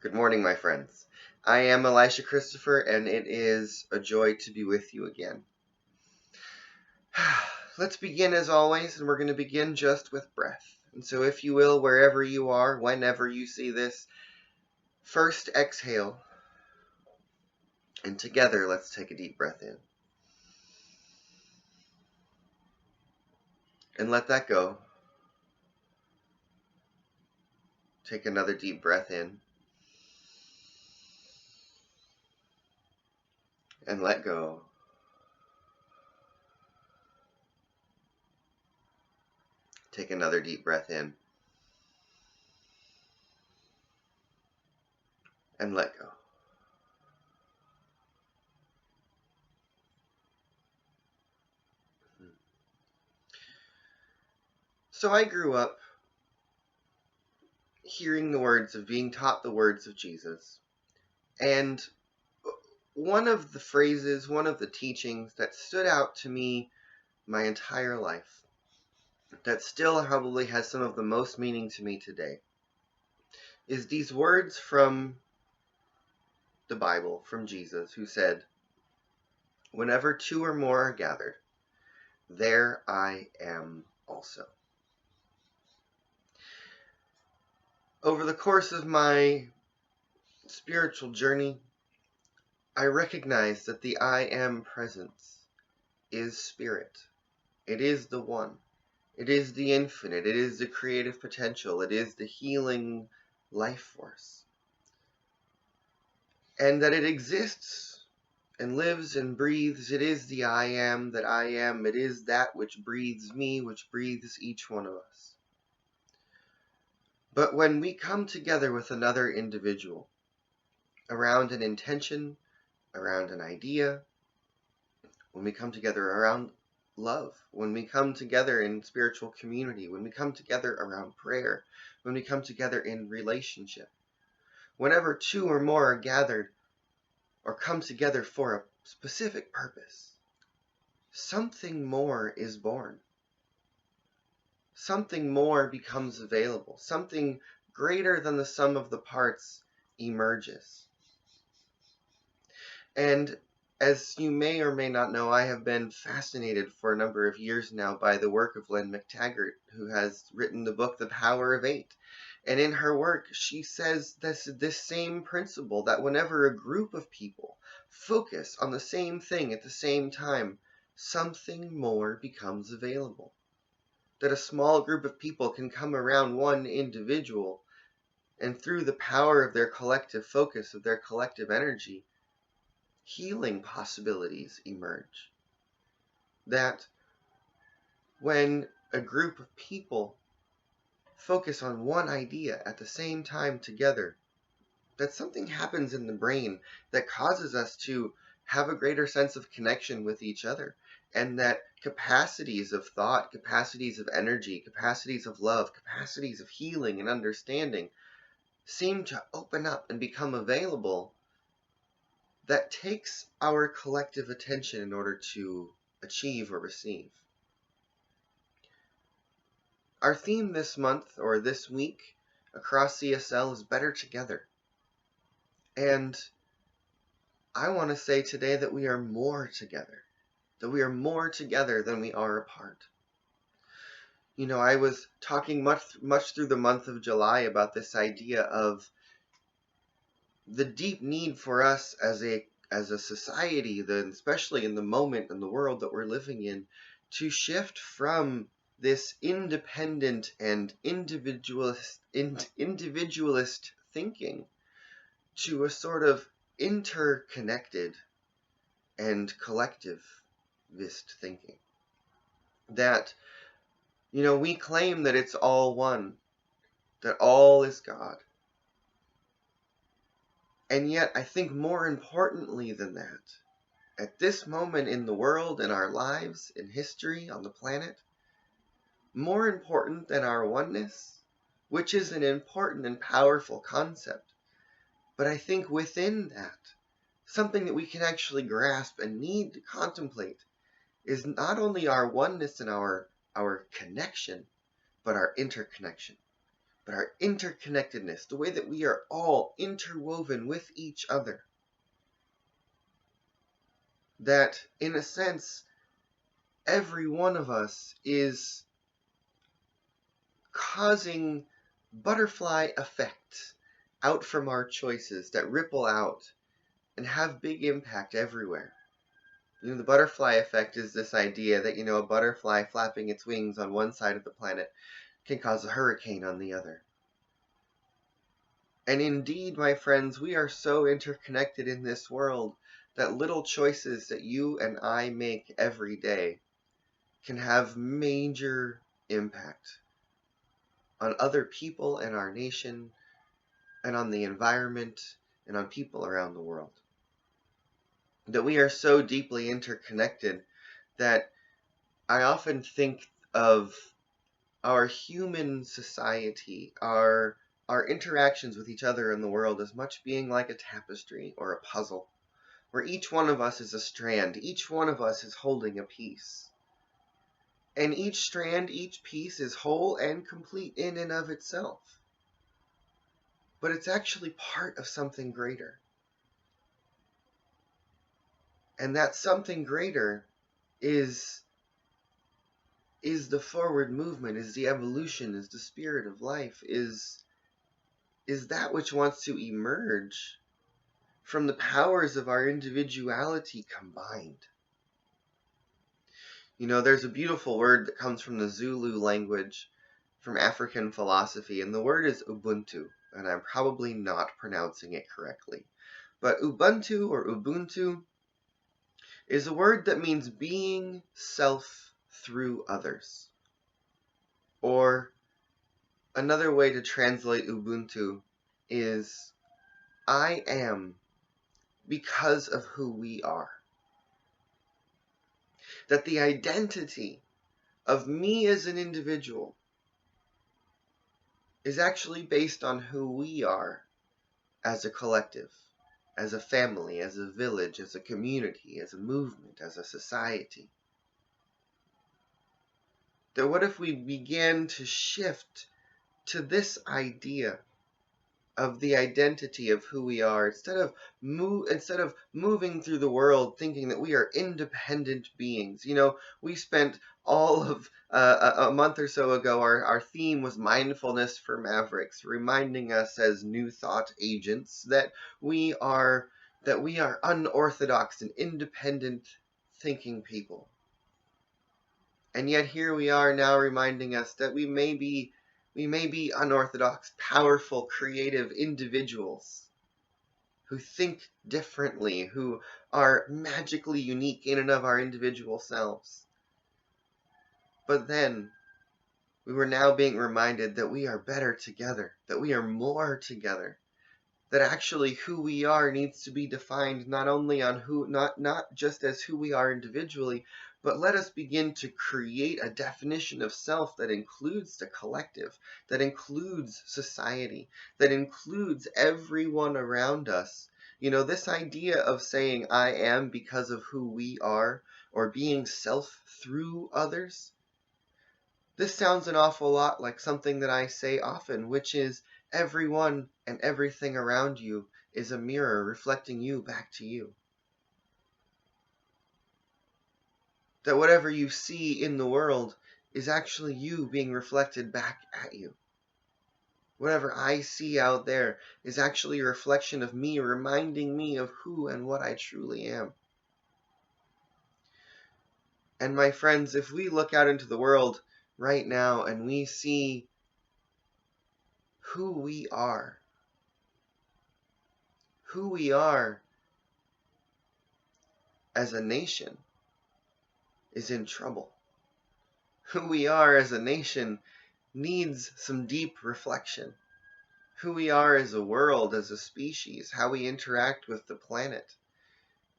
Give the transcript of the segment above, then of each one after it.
Good morning, my friends. I am Elisha Christopher, and it is a joy to be with you again. Let's begin as always, and we're going to begin just with breath. And so, if you will, wherever you are, whenever you see this, first exhale, and together let's take a deep breath in. And let that go. Take another deep breath in. And let go. Take another deep breath in. And let go. So I grew up hearing the words of being taught the words of Jesus. And one of the phrases, one of the teachings that stood out to me my entire life, that still probably has some of the most meaning to me today, is these words from the Bible, from Jesus, who said, "Whenever two or more are gathered, there I am also." Over the course of my spiritual journey, I recognize that the I am presence is spirit. It is the one. It is the infinite. It is the creative potential. It is the healing life force. And that it exists and lives and breathes. It is the I am that I am. It is that which breathes me, which breathes each one of us. But when we come together with another individual around an intention, around an idea, when we come together around love, when we come together in spiritual community, when we come together around prayer, when we come together in relationship, whenever two or more are gathered or come together for a specific purpose, something more is born. Something more becomes available. Something greater than the sum of the parts emerges. And as you may or may not know, I have been fascinated for a number of years now by the work of Lynne McTaggart, who has written the book The Power of Eight. And in her work, she says this same principle, that whenever a group of people focus on the same thing at the same time, something more becomes available. That a small group of people can come around one individual, and through the power of their collective focus, of their collective energy, healing possibilities emerge. That when a group of people focus on one idea at the same time together, that something happens in the brain that causes us to have a greater sense of connection with each other, and that capacities of thought, capacities of energy, capacities of love, capacities of healing and understanding seem to open up and become available. That takes our collective attention in order to achieve or receive. Our theme this month, or this week, across CSL is Better Together. And I want to say today that we are more together. That we are more together than we are apart. You know, I was talking much through the month of July about this idea of the deep need for us as a society, especially in the moment and the world that we're living in, to shift from this independent and individualist thinking to a sort of interconnected and collectivist thinking. That, you know, we claim that it's all one, that all is God. And yet, I think more importantly than that, at this moment in the world, in our lives, in history, on the planet, more important than our oneness, which is an important and powerful concept, but I think within that, something that we can actually grasp and need to contemplate is not only our oneness and our connection, but our interconnection, but our interconnectedness, the way that we are all interwoven with each other. That, in a sense, every one of us is causing butterfly effects out from our choices that ripple out and have big impact everywhere. The butterfly effect is this idea that, a butterfly flapping its wings on one side of the planet can cause a hurricane on the other. And indeed, my friends, we are so interconnected in this world that little choices that you and I make every day can have major impact on other people and our nation and on the environment and on people around the world. That we are so deeply interconnected that I often think of our human society, our interactions with each other in the world as much being like a tapestry or a puzzle, where each one of us is a strand, each one of us is holding a piece. And each strand, each piece is whole and complete in and of itself. But it's actually part of something greater. And that something greater is the forward movement, is the evolution, is the spirit of life, is that which wants to emerge from the powers of our individuality combined. There's a beautiful word that comes from the Zulu language, from African philosophy, and the word is Ubuntu, and I'm probably not pronouncing it correctly. But Ubuntu or Ubuntu is a word that means being self through others. Or another way to translate Ubuntu is I am because of who we are. That the identity of me as an individual is actually based on who we are as a collective, as a family, as a village, as a community, as a movement, as a society. That what if we began to shift to this idea of the identity of who we are, instead of moving through the world thinking that we are independent beings. We spent all of a month or so ago, our theme was mindfulness for mavericks, reminding us as new thought agents that we are unorthodox and independent thinking people. And yet here we are now reminding us that we may be unorthodox, powerful, creative individuals who think differently, who are magically unique in and of our individual selves. But then, we were now being reminded that we are better together, that we are more together, that actually who we are needs to be defined not only on not just as who we are individually, but let us begin to create a definition of self that includes the collective, that includes society, that includes everyone around us. This idea of saying I am because of who we are, or being self through others, this sounds an awful lot like something that I say often, which is everyone and everything around you is a mirror reflecting you back to you. That whatever you see in the world is actually you being reflected back at you. Whatever I see out there is actually a reflection of me, reminding me of who and what I truly am. And my friends, if we look out into the world right now and we see who we are as a nation is in trouble. Who we are as a nation needs some deep reflection. Who we are as a world, as a species, how we interact with the planet.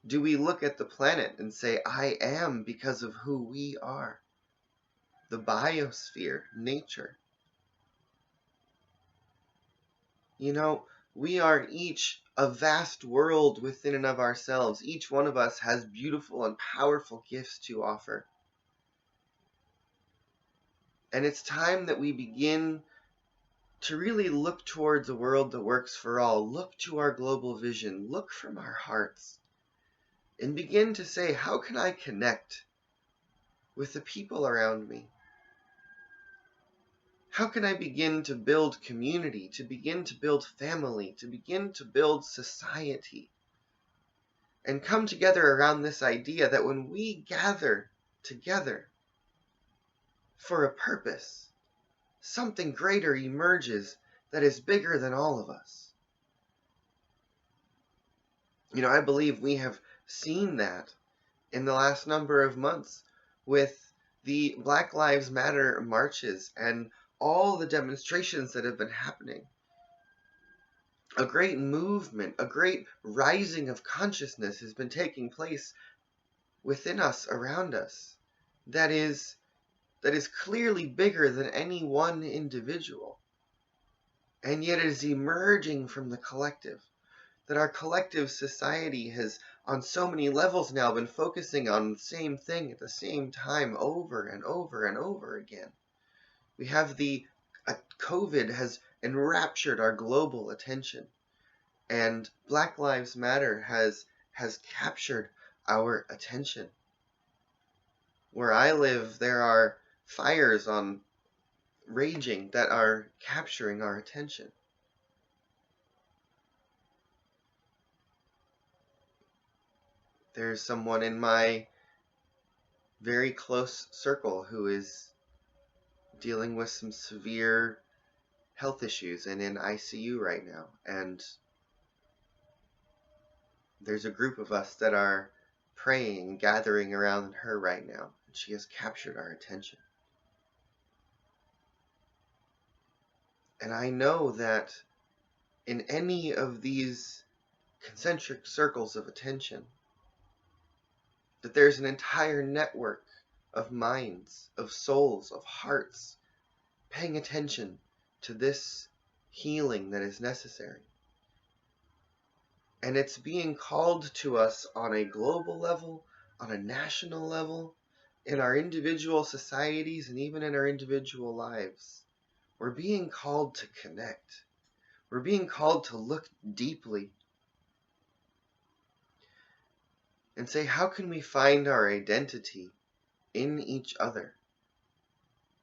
Do we look at the planet and say, I am because of who we are? The biosphere, nature. We are each a vast world within and of ourselves. Each one of us has beautiful and powerful gifts to offer. And it's time that we begin to really look towards a world that works for all, look to our global vision, look from our hearts, and begin to say, how can I connect with the people around me? How can I begin to build community, to begin to build family, to begin to build society? And come together around this idea that when we gather together for a purpose, something greater emerges that is bigger than all of us. I believe we have seen that in the last number of months with the Black Lives Matter marches and all the demonstrations that have been happening. A great movement, a great rising of consciousness has been taking place within us, around us, that is clearly bigger than any one individual. And yet it is emerging from the collective. That our collective society has, on so many levels now, been focusing on the same thing at the same time over and over and over again. We have COVID has enraptured our global attention, and Black Lives Matter has captured our attention. Where I live, there are fires raging that are capturing our attention. There's someone in my very close circle who is dealing with some severe health issues and in ICU right now. And there's a group of us that are praying and gathering around her right now. And she has captured our attention. And I know that in any of these concentric circles of attention, that there's an entire network of minds, of souls, of hearts, paying attention to this healing that is necessary. And it's being called to us on a global level, on a national level, in our individual societies, and even in our individual lives. We're being called to connect. We're being called to look deeply and say, how can we find our identity in each other?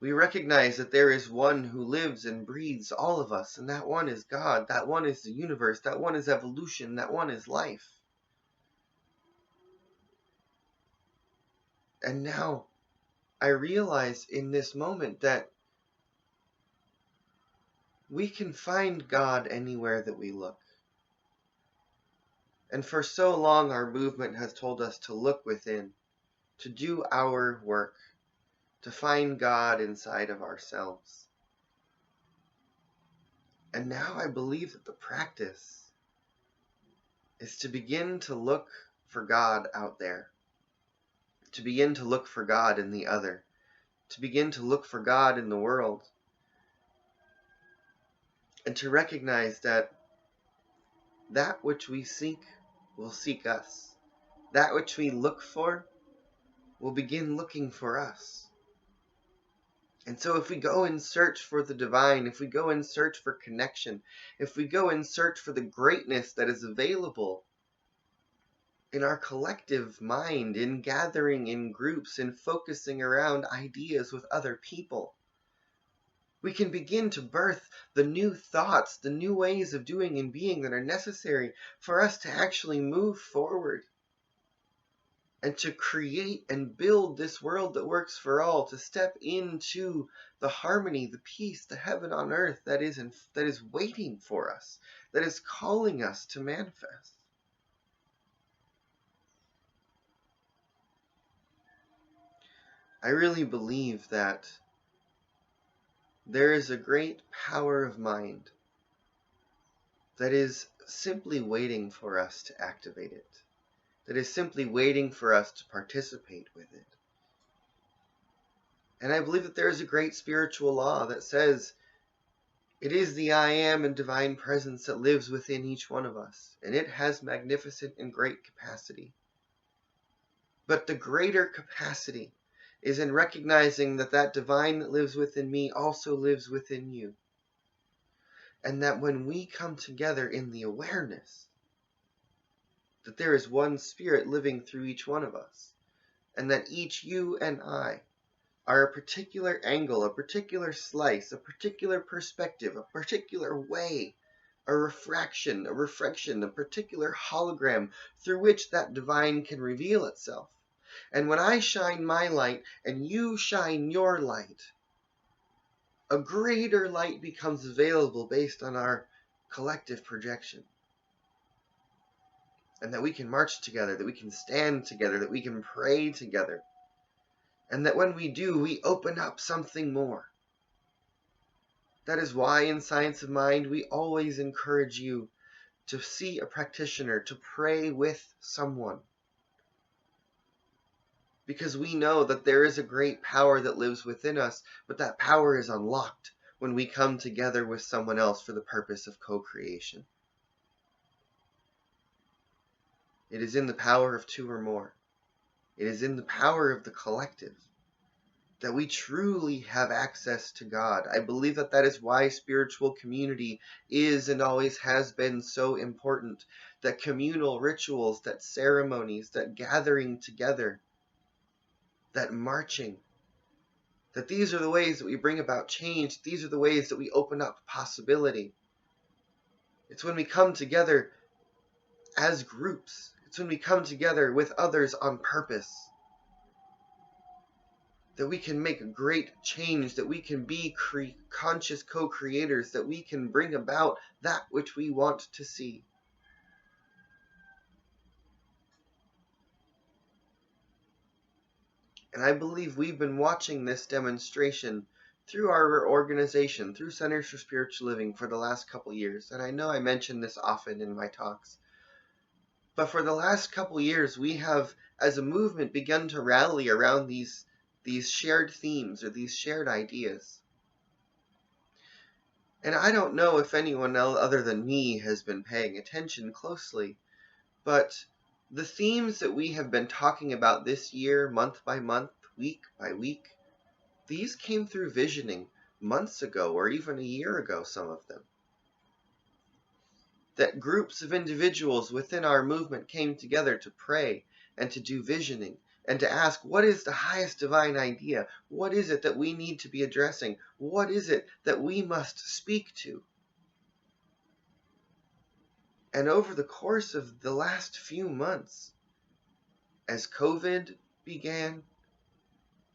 We recognize that there is one who lives and breathes all of us, and that one is God, that one is the universe, that one is evolution, that one is life. And now I realize in this moment that we can find God anywhere that we look. And for so long our movement has told us to look within, to do our work, to find God inside of ourselves. And now I believe that the practice is to begin to look for God out there, to begin to look for God in the other, to begin to look for God in the world, and to recognize that that which we seek will seek us. That which we look for will begin looking for us. And so if we go in search for the divine, if we go in search for connection, if we go in search for the greatness that is available in our collective mind, in gathering in groups, in focusing around ideas with other people, we can begin to birth the new thoughts, the new ways of doing and being that are necessary for us to actually move forward and to create and build this world that works for all, to step into the harmony, the peace, the heaven on earth that is waiting for us, that is calling us to manifest. I really believe that there is a great power of mind that is simply waiting for us to activate it, that is simply waiting for us to participate with it. And I believe that there is a great spiritual law that says it is the I am and divine presence that lives within each one of us, and it has magnificent and great capacity. But the greater capacity is in recognizing that that divine that lives within me also lives within you. And that when we come together in the awareness that there is one spirit living through each one of us, and that each you and I are a particular angle, a particular slice, a particular perspective, a particular way, a refraction, a particular hologram through which that divine can reveal itself. And when I shine my light and you shine your light, a greater light becomes available based on our collective projection. And that we can march together, that we can stand together, that we can pray together. And that when we do, we open up something more. That is why in Science of Mind, we always encourage you to see a practitioner, to pray with someone. Because we know that there is a great power that lives within us, but that power is unlocked when we come together with someone else for the purpose of co-creation. It is in the power of two or more. It is in the power of the collective that we truly have access to God. I believe that that is why spiritual community is and always has been so important. That communal rituals, that ceremonies, that gathering together, that marching, that these are the ways that we bring about change. These are the ways that we open up possibility. It's when we come together as groups. It's when we come together with others on purpose that we can make a great change, that we can be conscious co-creators, that we can bring about that which we want to see. And I believe we've been watching this demonstration through our organization, through Centers for Spiritual Living for the last couple years. And I know I mention this often in my talks. But for the last couple years, we have, as a movement, begun to rally around these shared themes or these shared ideas. And I don't know if anyone else other than me has been paying attention closely, but the themes that we have been talking about this year, month by month, week by week, these came through visioning months ago or even a year ago, some of them. That groups of individuals within our movement came together to pray and to do visioning and to ask, what is the highest divine idea? What is it that we need to be addressing? What is it that we must speak to? And over the course of the last few months, as COVID began,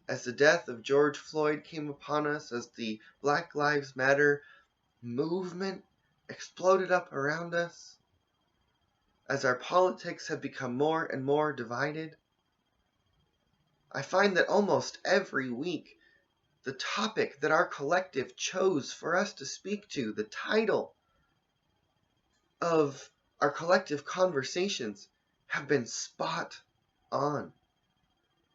as the death of George Floyd came upon us, as the Black Lives Matter movement exploded up around us, as our politics have become more and more divided, I find that almost every week, the topic that our collective chose for us to speak to, the title of our collective conversations, have been spot on.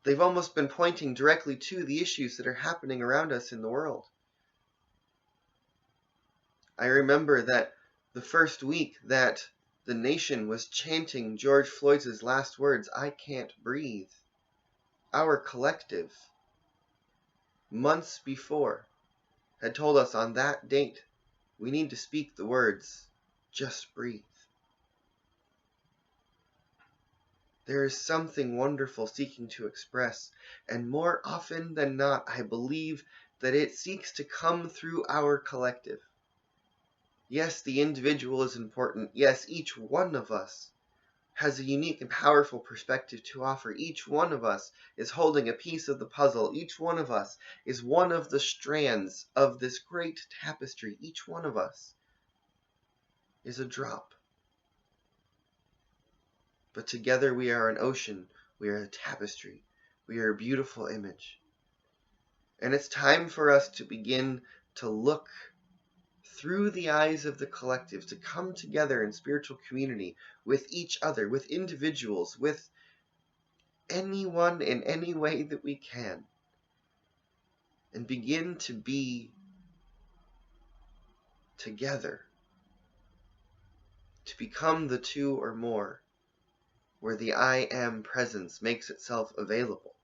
They've almost been pointing directly to the issues that are happening around us in the world. I remember that the first week that the nation was chanting George Floyd's last words, "I can't breathe," our collective, months before, had told us on that date, we need to speak the words, "Just breathe." There is something wonderful seeking to express, and more often than not, I believe that it seeks to come through our collective. Yes, the individual is important. Yes, each one of us has a unique and powerful perspective to offer. Each one of us is holding a piece of the puzzle. Each one of us is one of the strands of this great tapestry. Each one of us is a drop. But together we are an ocean. We are a tapestry. We are a beautiful image. And it's time for us to begin to look through the eyes of the collective, to come together in spiritual community with each other, with individuals, with anyone in any way that we can, and begin to be together, to become the two or more, where the I am presence makes itself available.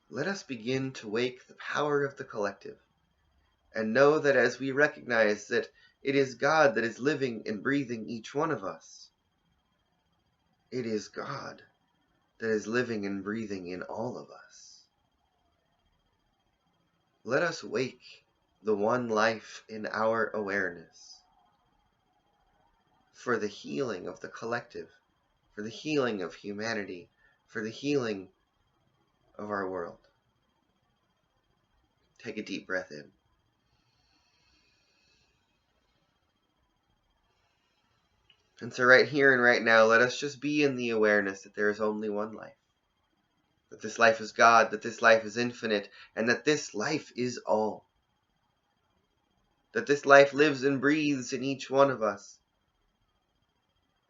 Let us begin to wake the power of the collective And know that as we recognize that it is God that is living and breathing each one of us, it is God that is living and breathing in all of us. Let us wake the one life in our awareness for the healing of the collective, for the healing of humanity, for the healing of our world. Take a deep breath in. And so right here and right now, let us just be in the awareness that there is only one life. That this life is God, that this life is infinite, and that this life is all. That this life lives and breathes in each one of us.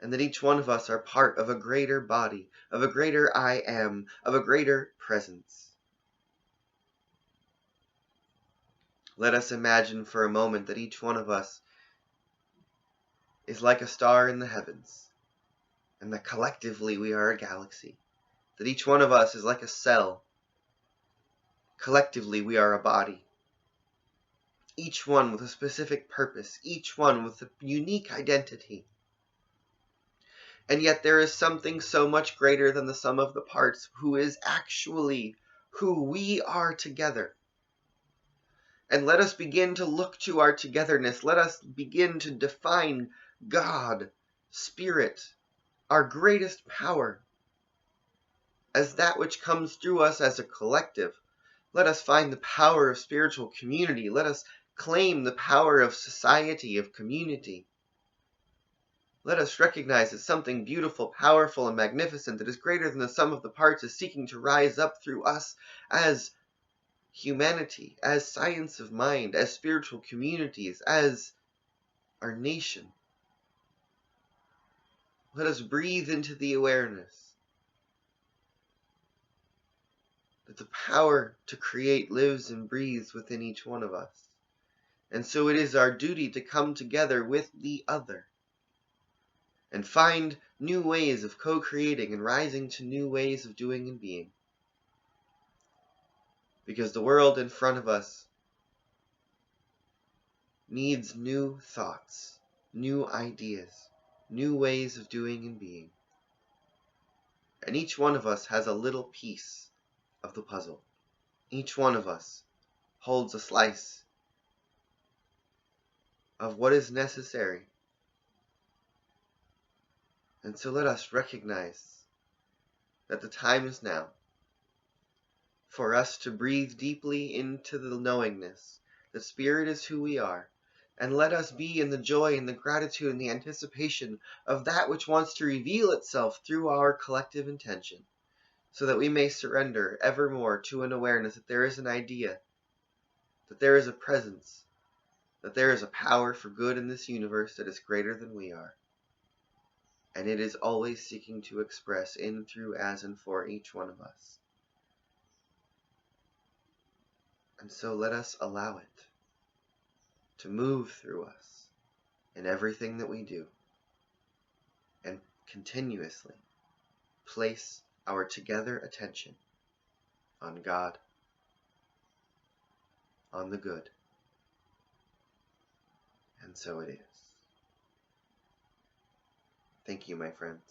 And that each one of us are part of a greater body, of a greater I am, of a greater presence. Let us imagine for a moment that each one of us is like a star in the heavens, and that collectively we are a galaxy. That each one of us is like a cell. Collectively we are a body. Each one with a specific purpose, each one with a unique identity. And yet there is something so much greater than the sum of the parts, who is actually who we are together. And let us begin to look to our togetherness. Let us begin to define God, Spirit, our greatest power, as that which comes through us as a collective. Let us find the power of spiritual community. Let us claim the power of society, of community. Let us recognize that something beautiful, powerful, and magnificent that is greater than the sum of the parts is seeking to rise up through us as humanity, as science of mind, as spiritual communities, as our nation. Let us breathe into the awareness that the power to create lives and breathes within each one of us. And so it is our duty to come together with the other and find new ways of co-creating and rising to new ways of doing and being. Because the world in front of us needs new thoughts, new ideas, new ways of doing and being. And each one of us has a little piece of the puzzle. Each one of us holds a slice of what is necessary. And so let us recognize that the time is now for us to breathe deeply into the knowingness that Spirit is who we are, and let us be in the joy and the gratitude and the anticipation of that which wants to reveal itself through our collective intention, so that we may surrender evermore to an awareness that there is an idea, that there is a presence, that there is a power for good in this universe that is greater than we are. And it is always seeking to express in, through, as, and for each one of us. And so let us allow it to move through us in everything that we do, and continuously place our together attention on God, on the good. And so it is. Thank you, my friends.